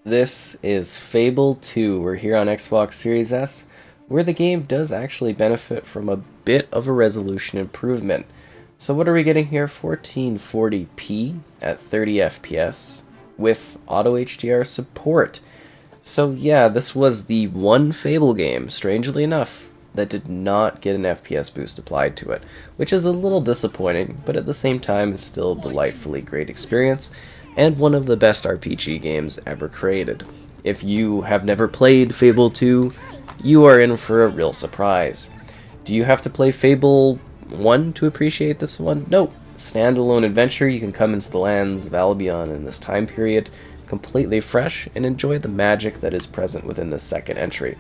This is Fable 2. We're here on Xbox Series S, where the game does actually benefit from a bit of a resolution improvement. So what are we getting here? 1440p at 30 FPS with auto HDR support. So yeah, this was the one Fable game, strangely enough, that did not get an FPS boost applied to it, which is a little disappointing, but at the same time it's still a delightfully great experience, and one of the best RPG games ever created. If you have never played Fable 2, you are in for a real surprise. Do you have to play Fable 1 to appreciate this one? No. Standalone adventure, you can come into the lands of Albion in this time period, completely fresh, and enjoy the magic that is present within the second entry.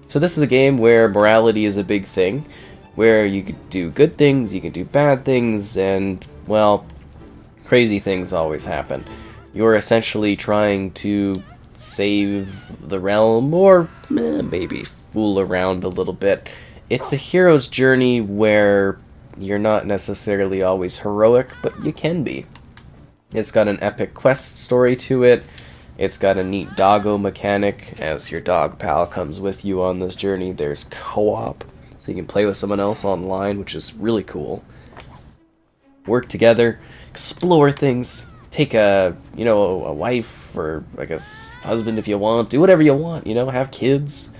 So this is a game where morality is a big thing, where you can do good things, you can do bad things, and, well, crazy things always happen. You're essentially trying to save the realm, or maybe fool around a little bit. It's a hero's journey where you're not necessarily always heroic, but you can be. It's got an epic quest story to it. It's got a neat doggo mechanic, as your dog pal comes with you on this journey. There's co-op, so you can play with someone else online, which is really cool. Work together, explore things, take a wife, or I guess husband if you want, do whatever you want, have kids,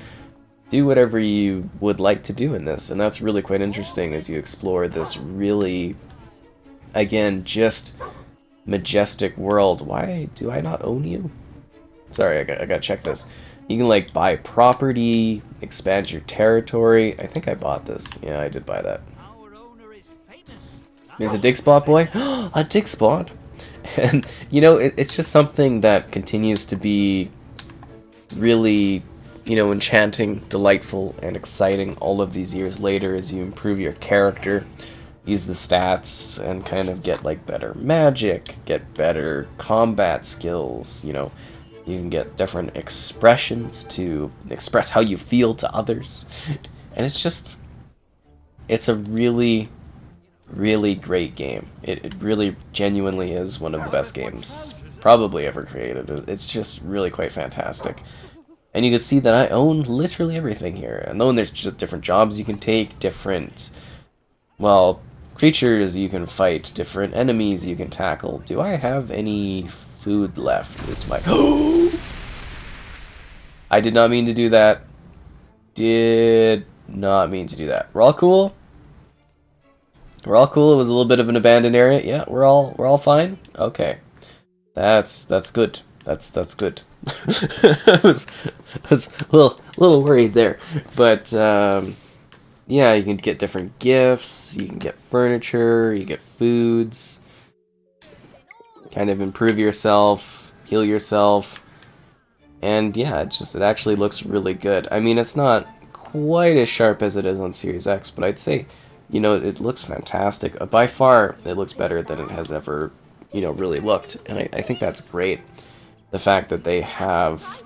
do whatever you would like to do in this. And that's really quite interesting as you explore this really, again, just majestic world. Why do I not own you? Sorry, I gotta check this. You can like buy property, expand your territory. I think I bought this. Yeah, I did buy that. There's a dig spot, boy. A dig spot. And it's just something that continues to be really, enchanting, delightful, and exciting all of these years later as you improve your character, use the stats, and kind of get like better magic, get better combat skills. You can get different expressions to express how you feel to others. And it's a really, really great game. It really genuinely is one of the best games probably ever created. It's just really quite fantastic. And you can see that I own literally everything here. And then there's just different jobs you can take, different, well, creatures you can fight, different enemies you can tackle. Do I have any food left? Is my... I did not mean to do that. Did not mean to do that. We're all cool? We're all cool. It was a little bit of an abandoned area. Yeah, we're all fine. Okay, that's good. That's good. I was a little worried there, but yeah, you can get different gifts. You can get furniture. You get foods. Kind of improve yourself, heal yourself, and yeah, it actually looks really good. I mean, it's not quite as sharp as it is on Series X, but I'd say, it looks fantastic. By far, it looks better than it has ever, really looked. And I think that's great. The fact that they have,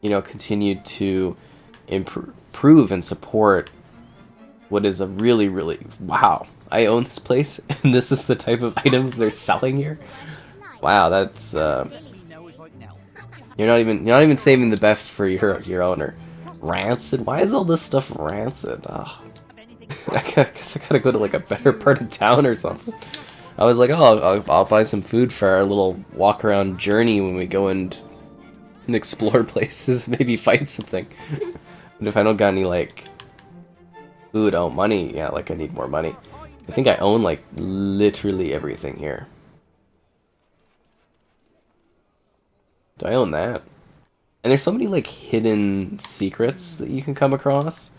continued to improve and support what is a really, really, wow. I own this place, and this is the type of items they're selling here. Wow, that's you're not even saving the best for your owner. Rancid? Why is all this stuff rancid? Oh. I guess I gotta go to like a better part of town or something. I was like, oh, I'll buy some food for our little walk around journey when we go and explore places, maybe fight something. And if I don't got any like food, oh, money, yeah, like I need more money. I think I own like literally everything here. Do I own that? And there's so many like hidden secrets that you can come across.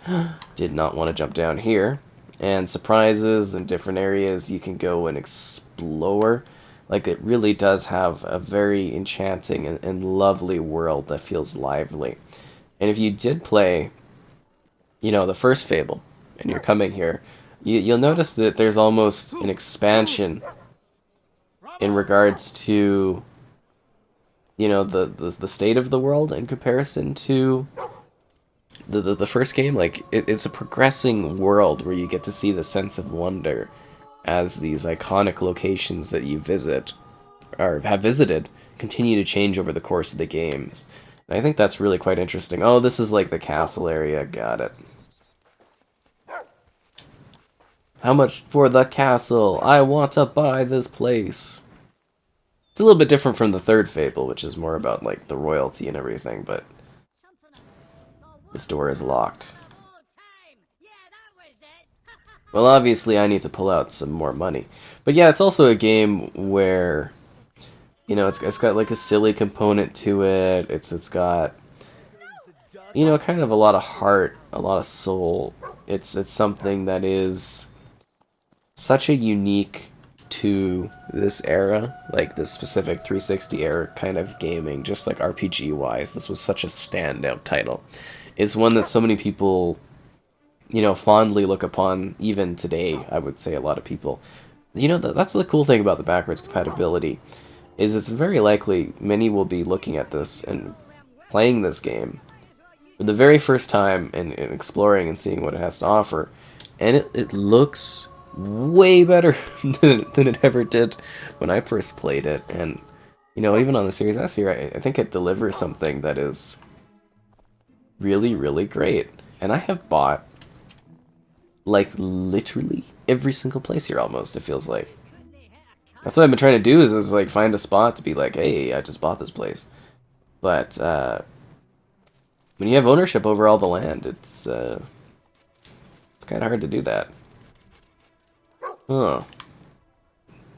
Did not want to jump down here. And surprises in different areas you can go and explore. Like, it really does have a very enchanting and lovely world that feels lively. And if you did play, the first Fable, and you're coming here, you'll notice that there's almost an expansion in regards to, the state of the world in comparison to the first game. Like, it's a progressing world where you get to see the sense of wonder as these iconic locations that you visit, or have visited, continue to change over the course of the games. And I think that's really quite interesting. Oh, this is like the castle area. Got it. How much for the castle? I want to buy this place. It's a little bit different from the third Fable, which is more about like the royalty and everything, but this door is locked. Well, obviously I need to pull out some more money. But yeah, it's also a game where, you know, it's got like a silly component to it. It's got, you know, kind of a lot of heart, a lot of soul. It's something that is such a unique to this era, like this specific 360 era kind of gaming, just like RPG wise. This was such a standout title. It's one that so many people, you know, fondly look upon even today. I would say a lot of people, you know, that's the cool thing about the backwards compatibility, is it's very likely many will be looking at this and playing this game for the very first time and exploring and seeing what it has to offer, and it looks way better than it ever did when I first played it. And, you know, even on the Series S here, I think it delivers something that is really, really great. And I have bought, like, literally every single place here almost, it feels like. That's what I've been trying to do, is like, find a spot to be like, hey, I just bought this place. But, when you have ownership over all the land, it's kind of hard to do that. Huh.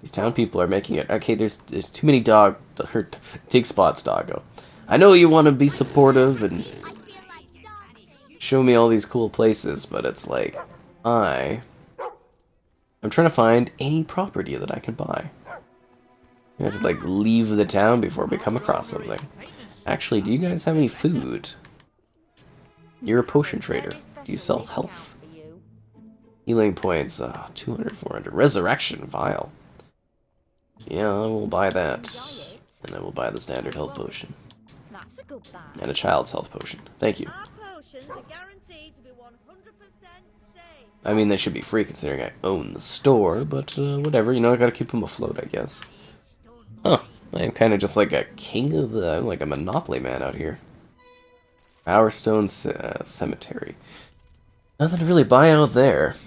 These town people are making it. Okay, there's too many dig spots, doggo. I know you want to be supportive and show me all these cool places, but it's like, I'm trying to find any property that I can buy. I have to, like, leave the town before we come across something. Actually, do you guys have any food? You're a potion trader. Do you sell health? Healing points, 200, 400. Resurrection vial. Yeah, I will buy that. And I will buy the standard health potion. And a child's health potion. Thank you. I mean, they should be free considering I own the store, but whatever. You know, I gotta keep them afloat, I guess. Huh. I am kind of just like a king of the... I'm like a Monopoly man out here. Bowerstone Cemetery. Nothing to really buy out there.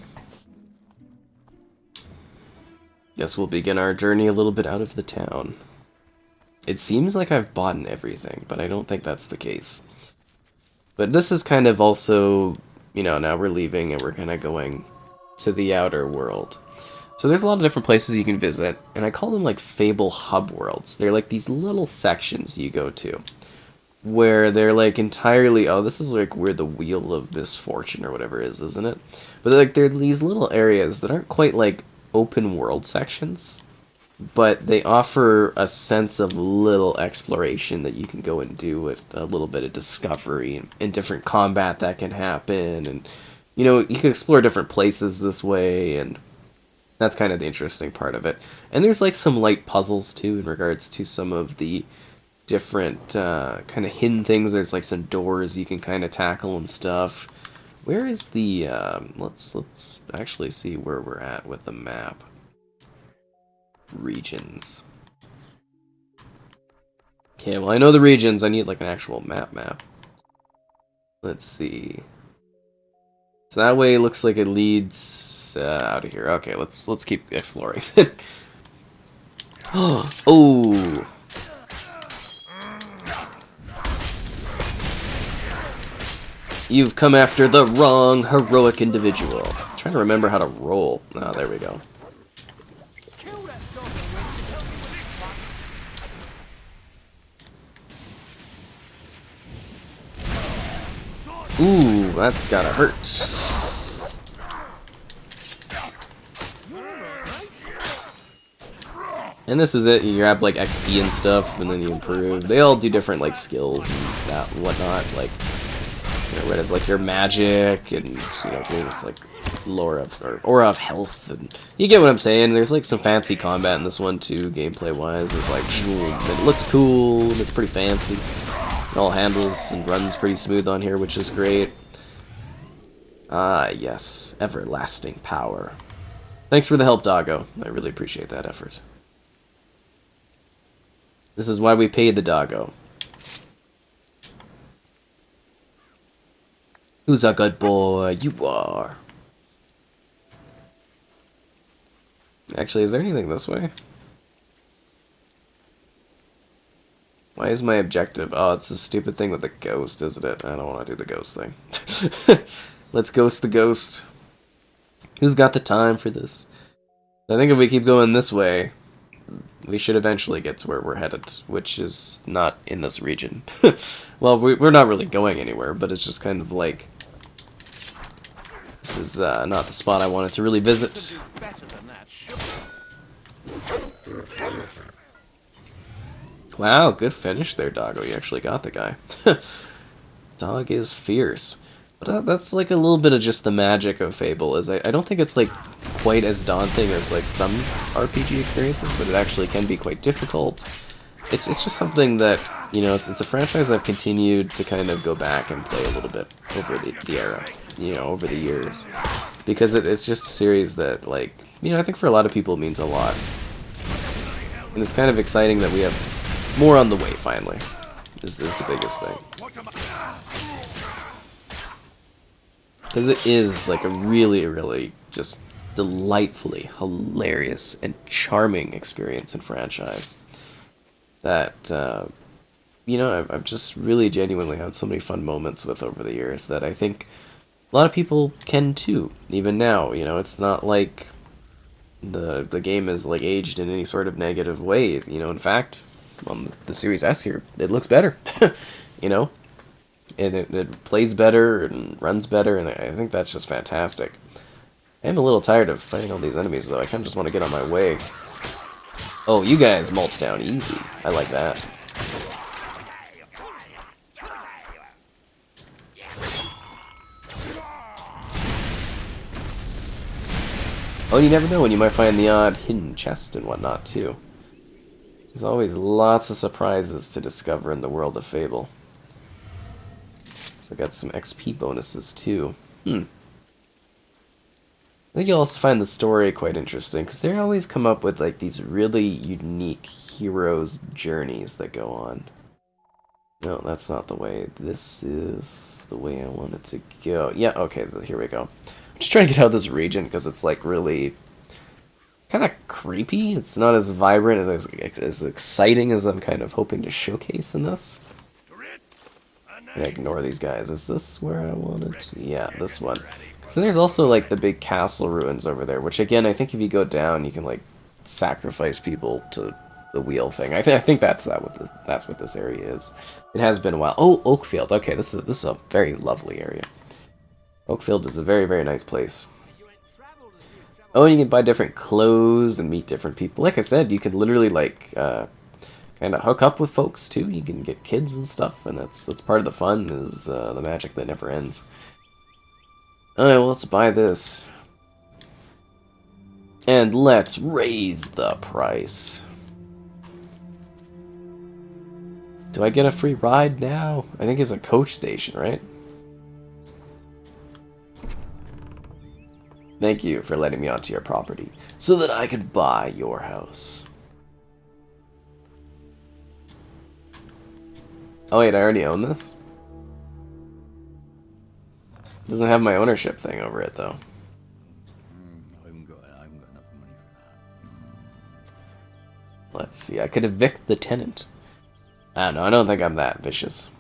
Guess we'll begin our journey a little bit out of the town. It seems like I've bought everything, but I don't think that's the case. But this is kind of also, you know, now we're leaving and we're kind of going to the outer world. So there's a lot of different places you can visit, and I call them like Fable hub worlds. They're like these little sections you go to, where they're like entirely, oh, this is like where the Wheel of Misfortune or whatever is, isn't it? But they're these little areas that aren't quite like open world sections, but they offer a sense of little exploration that you can go and do with a little bit of discovery and different combat that can happen, and, you know, you can explore different places this way, and that's kind of the interesting part of it. And there's like some light puzzles too in regards to some of the different kind of hidden things. There's like some doors you can kind of tackle and stuff. Where is the, let's actually see where we're at with the map. Regions. Okay, well, I know the regions. I need like an actual map. Let's see. So that way it looks like it leads out of here. Okay, let's keep exploring. Oh! You've come after the wrong heroic individual. I'm trying to remember how to roll. Oh, there we go. Ooh, that's gotta hurt. And this is it. You grab like XP and stuff, and then you improve. They all do different like skills and that and whatnot. Like, you know, red is like your magic, and, you know, green is like lore of, or aura of health, and you get what I'm saying. There's like some fancy combat in this one too, gameplay wise. There's like, it looks cool and it's pretty fancy. It all handles and runs pretty smooth on here, which is great. Ah, yes, everlasting power. Thanks for the help, Doggo. I really appreciate that effort. This is why we paid the doggo. Who's a good boy? You are. Actually, is there anything this way? Why is my objective? Oh, it's the stupid thing with the ghost, isn't it? I don't want to do the ghost thing. Let's ghost the ghost. Who's got the time for this? I think if we keep going this way, we should eventually get to where we're headed, which is not in this region. Well, we're not really going anywhere, but it's just kind of like... This is not the spot I wanted to really visit. Wow, good finish there, Doggo. You actually got the guy. Dog is fierce. But that's like a little bit of just the magic of Fable. Is I don't think it's like quite as daunting as like some RPG experiences, but it actually can be quite difficult. It's just something that, you know, it's a franchise I've continued to kind of go back and play a little bit over the era, you know, over the years. Because it's just a series that, like, you know, I think for a lot of people it means a lot. And it's kind of exciting that we have more on the way, finally, is the biggest thing. Because it is, like, a really, really just delightfully hilarious and charming experience and franchise. That, you know, I've just really genuinely had so many fun moments with over the years that I think a lot of people can too, even now. You know, it's not like the game is, like, aged in any sort of negative way. You know, in fact, on the Series S here, it looks better, you know? And it plays better and runs better, and I think that's just fantastic. I'm a little tired of fighting all these enemies, though. I kind of just want to get on my way. Oh, you guys mulch down easy. I like that. Oh, you never know when you might find the odd hidden chest and whatnot, too. There's always lots of surprises to discover in the world of Fable. So I got some XP bonuses, too. I think you'll also find the story quite interesting, because they always come up with like these really unique heroes' journeys that go on. No, that's not the way. This is the way I want it to go. Yeah, okay, here we go. I'm just trying to get out of this region, because it's like really kind of creepy. It's not as vibrant and as exciting as I'm kind of hoping to showcase in this. I'm gonna ignore these guys. Is this where I wanted to? Yeah, this one. So there's also like the big castle ruins over there, which again, I think if you go down, you can like sacrifice people to the wheel thing. I think that's what this area is. It has been a while. Oh, Oakfield. Okay, this is a very lovely area. Oakfield is a very, very nice place. Oh, and you can buy different clothes and meet different people. Like I said, you can literally like kind of hook up with folks too. You can get kids and stuff, and that's part of the fun, is the magic that never ends. Alright, well, let's buy this. And let's raise the price. Do I get a free ride now? I think it's a coach station, right? Thank you for letting me onto your property, so that I could buy your house. Oh wait, I already own this? Doesn't have my ownership thing over it, though. I haven't got enough money for that. Let's see, I could evict the tenant. I don't know, I don't think I'm that vicious.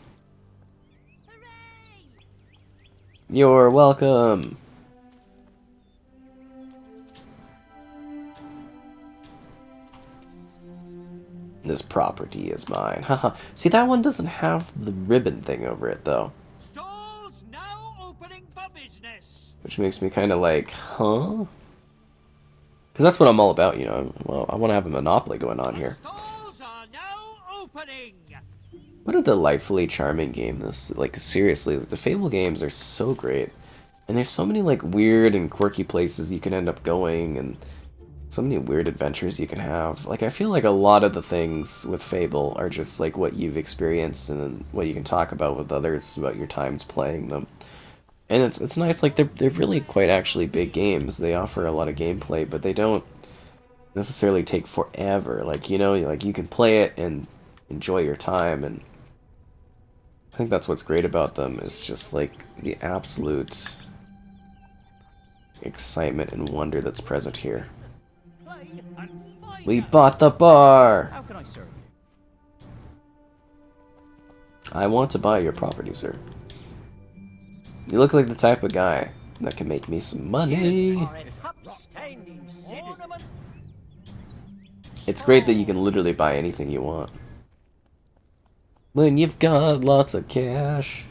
You're welcome! This property is mine. Haha. See, that one doesn't have the ribbon thing over it, though. Stalls now opening for business. Which makes me kind of like, huh? Because that's what I'm all about, you know. Well, I want to have a monopoly going on here. Stalls are now opening. What a delightfully charming game this, like, seriously, like, the Fable games are so great. And there's so many, like, weird and quirky places you can end up going, and so many weird adventures you can have. Like, I feel like a lot of the things with Fable are just, like, what you've experienced and then what you can talk about with others about your times playing them. And it's nice, like, they're really quite actually big games. They offer a lot of gameplay, but they don't necessarily take forever. Like, you know, like, you can play it and enjoy your time. And I think that's what's great about them, is just like the absolute excitement and wonder that's present here. Play and find We out. bought the bar! How can I serve you? I want to buy your property, sir. You look like the type of guy that can make me some money. You are an upstanding citizen. It's great that you can literally buy anything you want. When you've got lots of cash.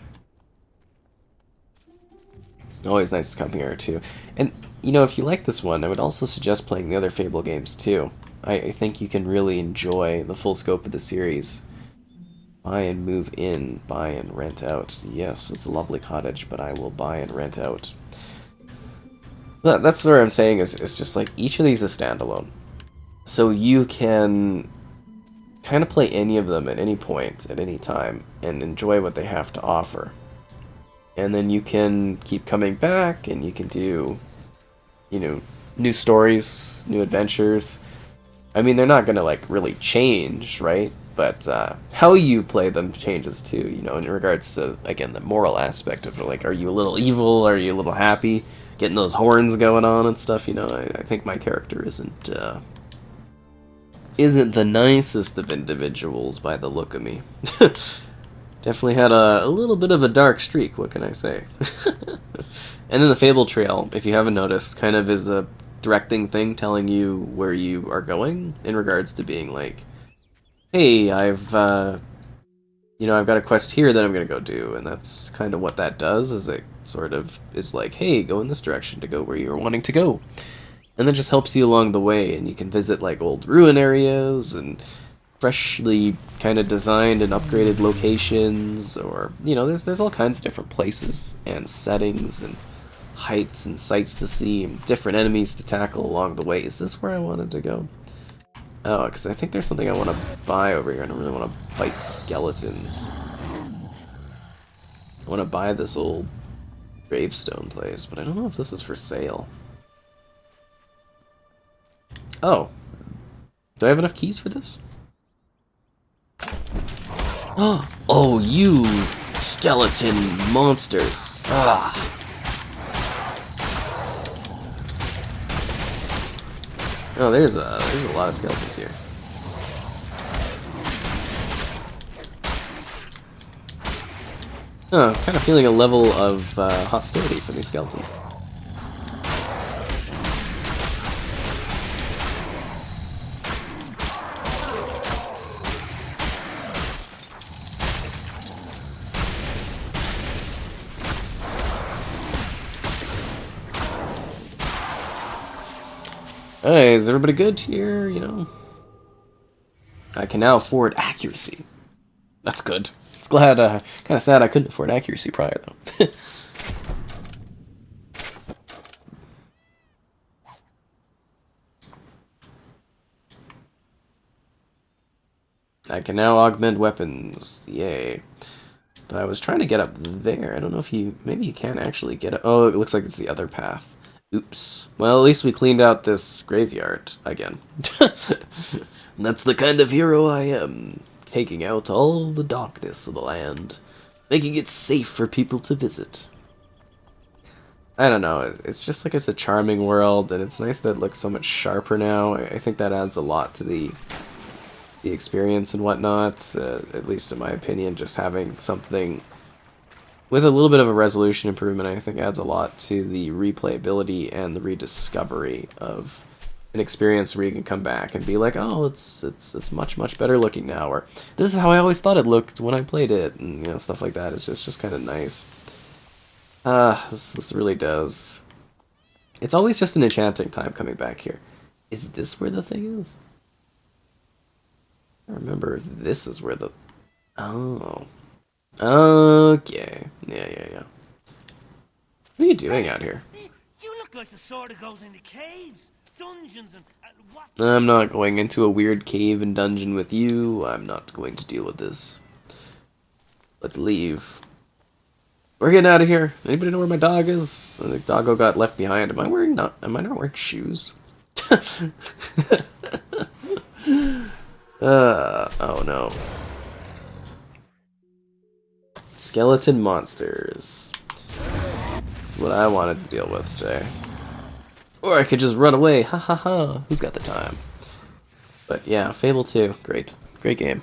Always nice to come here, too. And, you know, if you like this one, I would also suggest playing the other Fable games, too. I think you can really enjoy the full scope of the series. Buy and move in, buy and rent out. Yes, it's a lovely cottage, but I will buy and rent out. That's what I'm saying, is it's just like each of these is standalone. So you can kind of play any of them at any point, at any time, and enjoy what they have to offer. And then you can keep coming back, and you can do, you know, new stories, new adventures. I mean, they're not going to, like, really change, right? But how you play them changes too, you know, in regards to, again, the moral aspect of, like, are you a little evil, are you a little happy, getting those horns going on and stuff, you know. I think my character isn't the nicest of individuals by the look of me. Definitely had a little bit of a dark streak, what can I say? And then the Fable Trail, if you haven't noticed, kind of is a directing thing telling you where you are going, in regards to being like, hey, I've got a quest here that I'm gonna go do, and that's kind of what that does, is it sort of is like, hey, go in this direction to go where you're wanting to go. And that just helps you along the way, and you can visit like old ruin areas and freshly kind of designed and upgraded locations, or, you know, there's all kinds of different places and settings and heights and sights to see and different enemies to tackle along the way. Is this where I wanted to go? Oh, because I think there's something I want to buy over here. I don't really want to fight skeletons. I want to buy this old gravestone place, but I don't know if this is for sale. Oh. Do I have enough keys for this? Oh, you skeleton monsters. Ah. Oh, there's a lot of skeletons here. Oh, kind of feeling a level of hostility from these skeletons. Hey, is everybody good here, you know? I can now afford accuracy. That's good. It's glad, kind of sad I couldn't afford accuracy prior, though. I can now augment weapons. Yay. But I was trying to get up there. I don't know if maybe you can actually get up. Oh, it looks like it's the other path. Oops. Well, at least we cleaned out this graveyard again. That's the kind of hero I am. Taking out all the darkness of the land. Making it safe for people to visit. I don't know. It's just like it's a charming world, and it's nice that it looks so much sharper now. I think that adds a lot to the experience and whatnot. At least in my opinion, just having something with a little bit of a resolution improvement, I think adds a lot to the replayability and the rediscovery of an experience where you can come back and be like, oh, it's much better looking now, or this is how I always thought it looked when I played it, and, you know, stuff like that. It's just kind of nice. This really does. It's always just an enchanting time coming back here. Is this where the thing is? I remember if this is where the... Oh. Okay. Yeah. What are you doing out here? You look like the sort that goes into caves, dungeons, and what? I'm not going into a weird cave and dungeon with you. I'm not going to deal with this. Let's leave. We're getting out of here. Anybody know where my dog is? I think Doggo got left behind. Am I not wearing shoes? Oh no. Skeleton monsters. That's what I wanted to deal with today. Or I could just run away. Ha ha ha. Who's got the time? But yeah, Fable 2. Great. Great game.